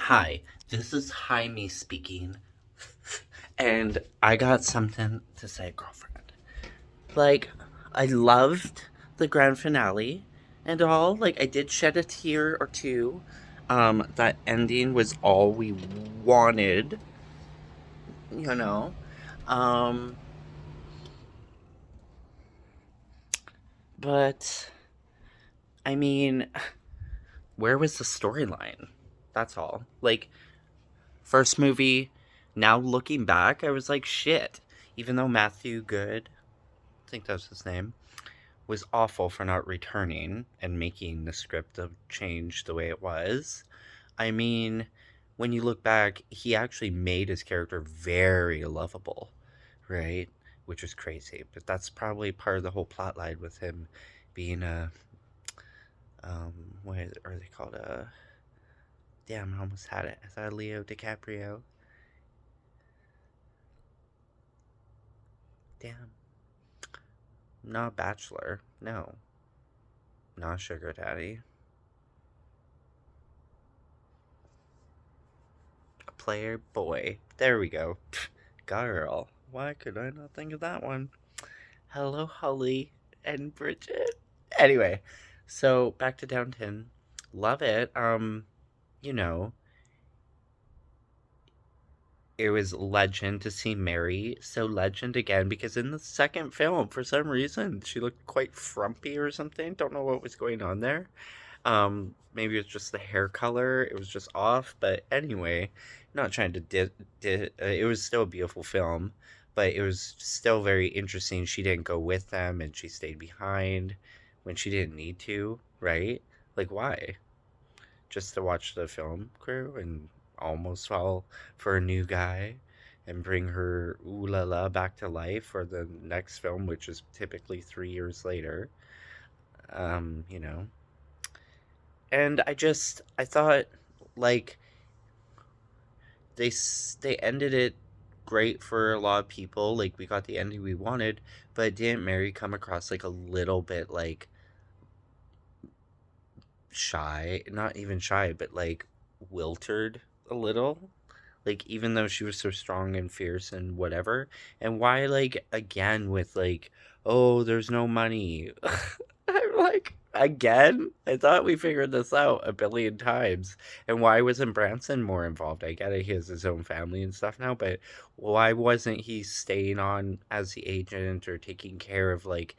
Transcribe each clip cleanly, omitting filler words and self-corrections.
Hi, this is Jaime speaking, and I got something to say, girlfriend. Like, I loved the grand finale and all. Like, I did shed a tear or two. That ending was all we wanted, you know. Um, but, I mean, where was the storyline? That's all. Like, first movie, now looking back, I was like, shit. Even though Matthew Good, I think that's his name, was awful for not returning and making the script of change the way it was. I mean, when you look back, he actually made his character very lovable, right? Which was crazy. But that's probably part of the whole plot line with him being what are they called? Damn, I almost had it. I thought Leo DiCaprio. Damn. Not Bachelor. No. Not Sugar Daddy. A player boy. There we go. Girl. Why could I not think of that one? Hello, Holly and Bridget. Anyway, so back to Downton. Love it. You know, it was legend to see Mary. So legend again because in the second film, for some reason, she looked quite frumpy or something. Don't know what was going on there. Maybe it's just the hair color. It was just off. But anyway, not trying to it was still a beautiful film, but it was still very interesting. She didn't go with them and she stayed behind when she didn't need to, right? Like, why? Just to watch the film crew and almost fall for a new guy and bring her ooh la la back to life for the next film, which is typically 3 years later. You know, and I thought like they ended it great for a lot of people. Like we got the ending we wanted, but didn't Mary come across like a little bit like shy? Not even shy, but like wilted a little. Like even though she was so strong and fierce and whatever, and why like again with like, oh, there's no money. I'm like, again? I thought we figured this out a billion times. And why wasn't Branson more involved? I get it, he has his own family and stuff now, but why wasn't he staying on as the agent or taking care of like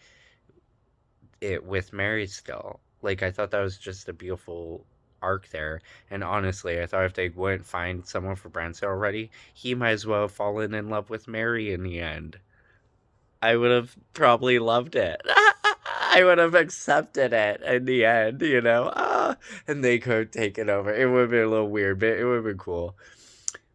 it with Mary still? Like I thought that was just a beautiful arc there. And honestly, I thought if they wouldn't find someone for Branson already, he might as well have fallen in love with Mary in the end. I would have probably loved it. I would have accepted it in the end, you know? And they could take it over. It would have been a little weird, but it would have been cool.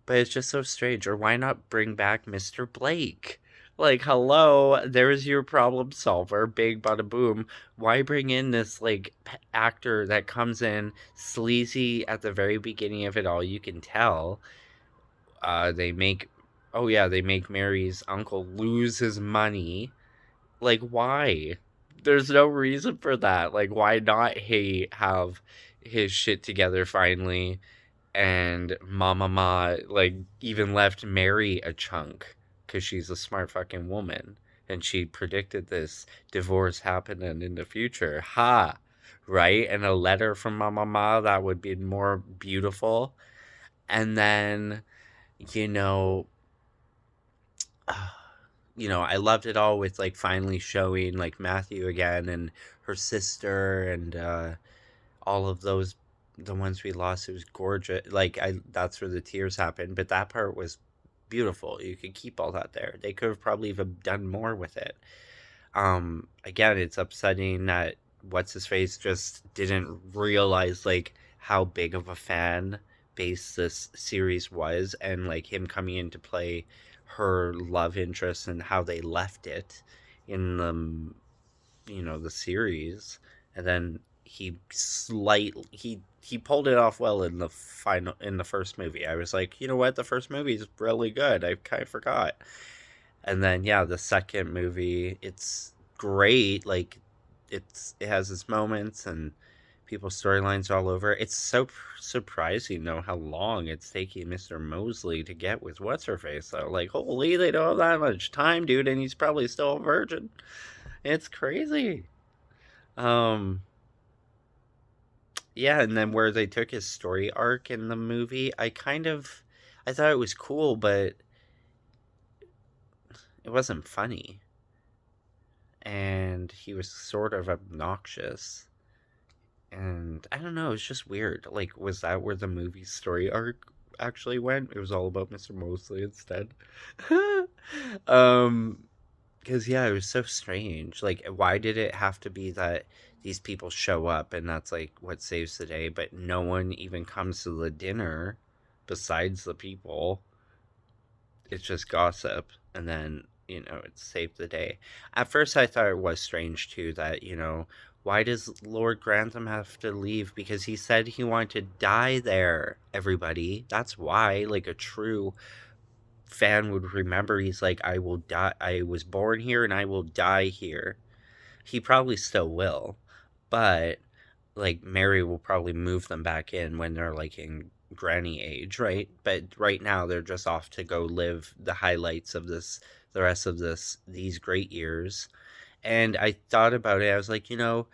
But it's just so strange. Or why not bring back Mr. Blake? Like, hello, there's your problem solver. Big bada boom. Why bring in this, like, actor that comes in sleazy at the very beginning of it all? You can tell. They make, oh yeah, they make Mary's uncle lose his money. Like, why? There's no reason for that. Like, why not he have his shit together finally? And Mama Ma, like, even left Mary a chunk because she's a smart fucking woman. And she predicted this divorce happening in the future. Ha! Right? And a letter from Mama Ma that would be more beautiful. And then, you know, I loved it all with like finally showing like Matthew again and her sister and all of those the ones we lost. It was gorgeous. Like I that's where the tears happened, but that part was beautiful. You could keep all that there. They could have probably even done more with it. Again, it's upsetting that what's his face just didn't realize like how big of a fan base this series was and like him coming into play her love interest and how they left it in the series, and then he pulled it off well in the first movie. I was like, you know what, the first movie is really good. I kind of forgot. And then yeah, the second movie, it's great. Like it has its moments, and people's storylines all over. It's so surprising, though, how long it's taking Mr. Mosley to get with what's her face. Though, like, holy, they don't have that much time, dude, and he's probably still a virgin. It's crazy. Um, yeah, and then where they took his story arc in the movie, I thought it was cool, but it wasn't funny, and he was sort of obnoxious. And I don't know, it's just weird. Like, was that where the movie's story arc actually went? It was all about Mr. Mosley instead. um, because yeah, it was so strange. Like, why did it have to be that these people show up and that's like what saves the day, but no one even comes to the dinner besides the people? It's just gossip, and then it saved the day. At first I thought it was strange too that why does Lord Grantham have to leave? Because he said he wanted to die there, everybody. That's why. Like, a true fan would remember. He's like, I will die, I was born here and I will die here. He probably still will, but like Mary will probably move them back in when they're like in granny age, right? But right now they're just off to go live the highlights of the rest of these great years. And I thought about it. I was like, and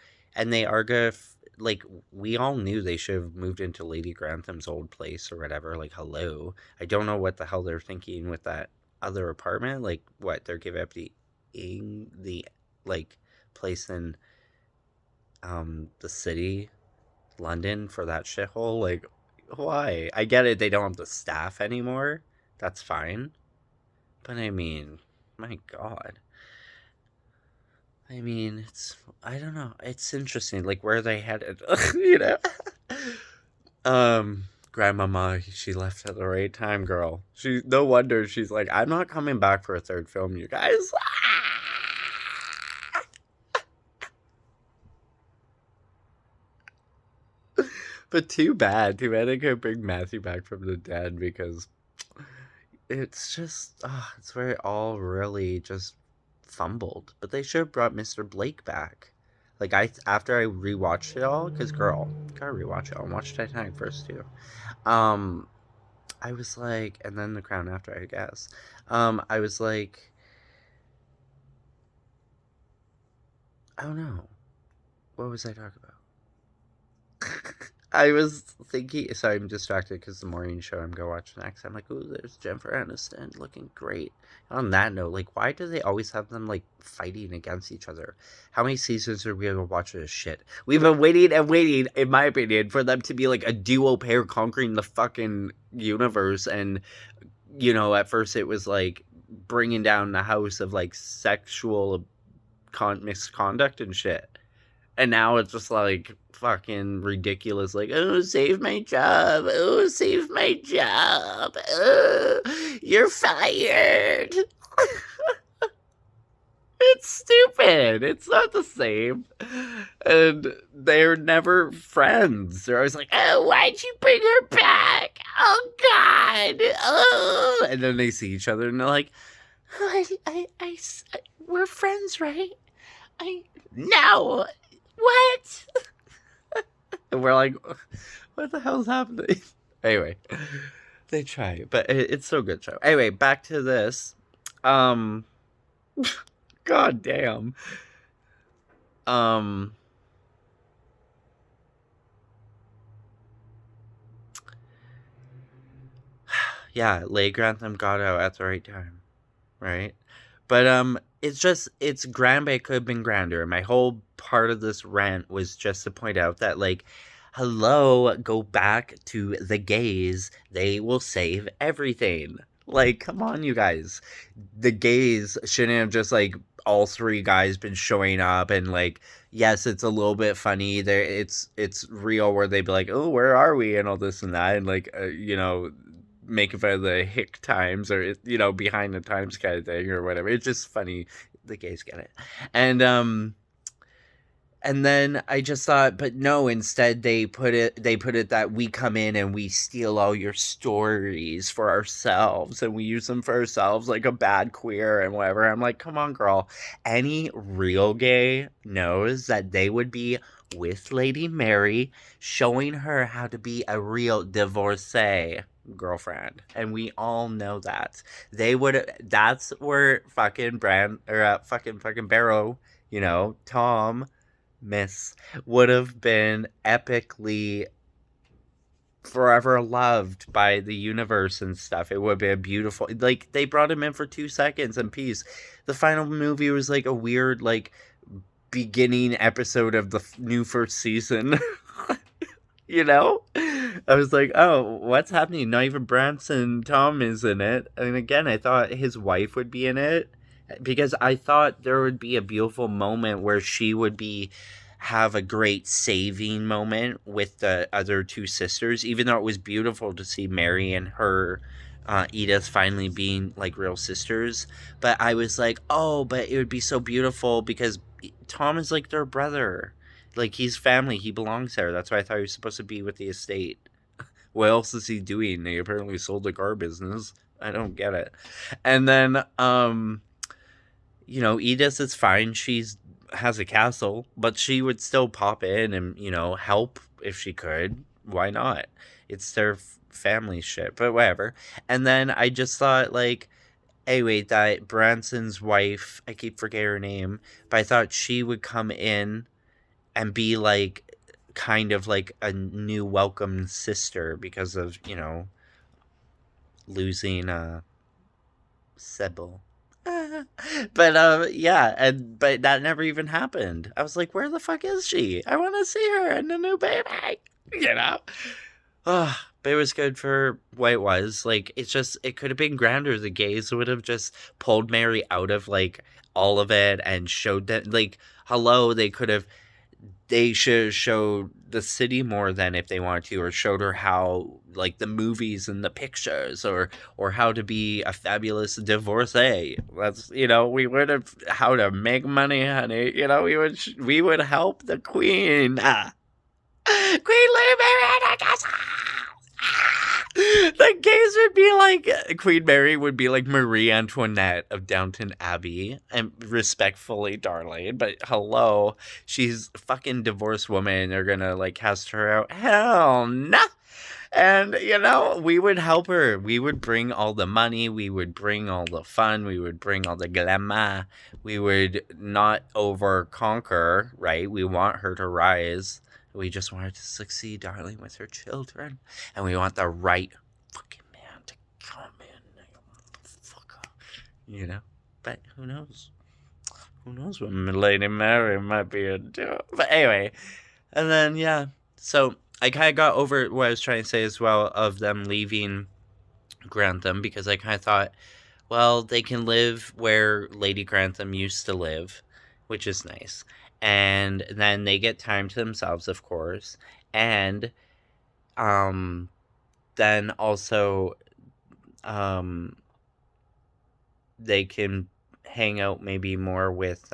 they are gonna like, we all knew they should have moved into Lady Grantham's old place or whatever. Like, hello, I don't know what the hell they're thinking with that other apartment. Like, what, they're giving up the like place in the city, London, for that shithole. Like, why? I get it, they don't have the staff anymore. That's fine. But I mean, my God. I mean, I don't know. It's interesting, like, where they headed, you know? Grandmama, she left at the right time, girl. No wonder she's like, I'm not coming back for a third film, you guys. But too bad. Too bad I couldn't bring Matthew back from the dead, because it's just, it's where it all really just fumbled. But they should have brought Mr. Blake back. Like, after I rewatched it all, because girl, gotta rewatch it all and watch Titanic first too. Um, I was like, and then The Crown after, I guess. I was like, I don't know. What was I talking about? I was thinking, sorry, I'm distracted because the morning show I'm going to watch next. I'm like, ooh, there's Jennifer Aniston looking great. On that note, like, why do they always have them, like, fighting against each other? How many seasons are we going to watch this shit? We've been waiting and waiting, in my opinion, for them to be, like, a duo pair conquering the fucking universe. And, at first it was, like, bringing down the house of, like, sexual misconduct and shit. And now it's just like fucking ridiculous. Like, oh, save my job. Oh, save my job. Oh, you're fired. It's stupid. It's not the same. And they're never friends. They're always like, oh, why'd you bring her back? Oh, God. Oh. And then they see each other and they're like, we're friends, right? No. What? And we're like, what the hell's happening? Anyway, they try, but it's so good show. Anyway, back to this. God damn. Yeah, Leigh Grantham got out at the right time, right? But it's grand, but it could have been grander. My whole part of this rant was just to point out that, like, hello, go back to the gays. They will save everything. Like, come on, you guys. The gays shouldn't have just, like, all three guys been showing up and, like, yes, it's a little bit funny. It's real where they'd be like, oh, where are we? And all this and that. And, like, making fun of the hick times, or behind the times kind of thing, or whatever. It's just funny. The gays get it. And then I just thought, but no, instead they put it that we come in and we steal all your stories for ourselves and we use them for ourselves, like a bad queer and whatever. I'm like, come on, girl. Any real gay knows that they would be with Lady Mary, showing her how to be a real divorcee girlfriend. And we all know that. That's where fucking fucking Barrow, Tom, Miss, would have been epically forever loved by the universe and stuff. It would be a beautiful, like, they brought him in for 2 seconds and peace. The final movie was like a weird, like, beginning episode of the new first season. you know? I was like, oh, what's happening? Not even Branson Tom is in it. And again, I thought his wife would be in it because I thought there would be a beautiful moment where she would have a great saving moment with the other two sisters, even though it was beautiful to see Mary and her Edith finally being like real sisters. But I was like, oh, but it would be so beautiful because Tom is like their brother. Like, he's family. He belongs there. That's why I thought he was supposed to be with the estate. What else is he doing? He apparently sold the car business. I don't get it. And then, Edith is fine. She's has a castle, but she would still pop in and, help if she could. Why not? It's their family shit, but whatever. And then I just thought, like, hey, wait, that Branson's wife, I keep forgetting her name, but I thought she would come in and be like kind of like a new welcome sister because of, losing Sybil. But but that never even happened. I was like, where the fuck is she? I want to see her and the new baby. You know? But it was good for what it was. Like, it could have been grander. The gays would have just pulled Mary out of, like, all of it and showed that, like, hello, they should have showed the city more than if they wanted to, or showed her how, like, the movies and the pictures, or how to be a fabulous divorcee. That's, we would have, how to make money, honey. We would help the queen. Queen Mary, the gays would be like, Queen Mary would be like Marie Antoinette of Downton Abbey, and respectfully, darling, but hello, she's a fucking divorced woman. They're gonna like cast her out. Hell no. And, we would help her. We would bring all the money. We would bring all the fun. We would bring all the glamour. We would not over conquer, right? We want her to rise. We just want her to succeed, darling, with her children. And we want the right fucking man to come in. Motherfucker. But who knows? Who knows what Lady Mary might be into? But anyway. And then, yeah. So I kind of got over what I was trying to say as well of them leaving Grantham, because I kind of thought, well, they can live where Lady Grantham used to live, which is nice. And then they get time to themselves, of course. And then also they can hang out maybe more with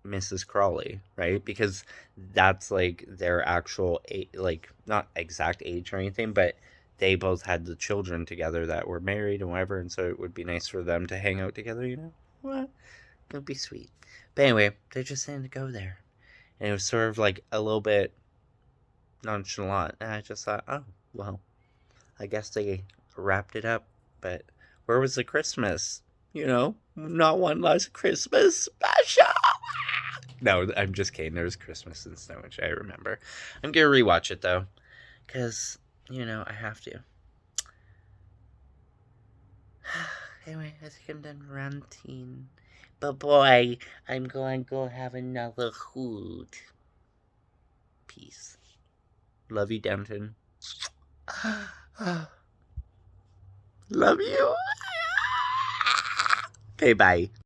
Mrs. Crawley, right? Because that's like their actual like, not exact age or anything, but they both had the children together that were married and whatever, and so it would be nice for them to hang out together. What? It would be sweet. But anyway, they just saying to go there, and it was sort of like a little bit nonchalant, and I just thought, oh well, I guess they wrapped it up. But where was the Christmas? Not one last Christmas special. No, I'm just kidding. There was Christmas in Stonehenge, I remember. I'm gonna rewatch it though, because I have to. Anyway, I think I'm done ranting. But boy, I'm going to go have another food. Peace. Love you, Downton. Love you. Okay, bye.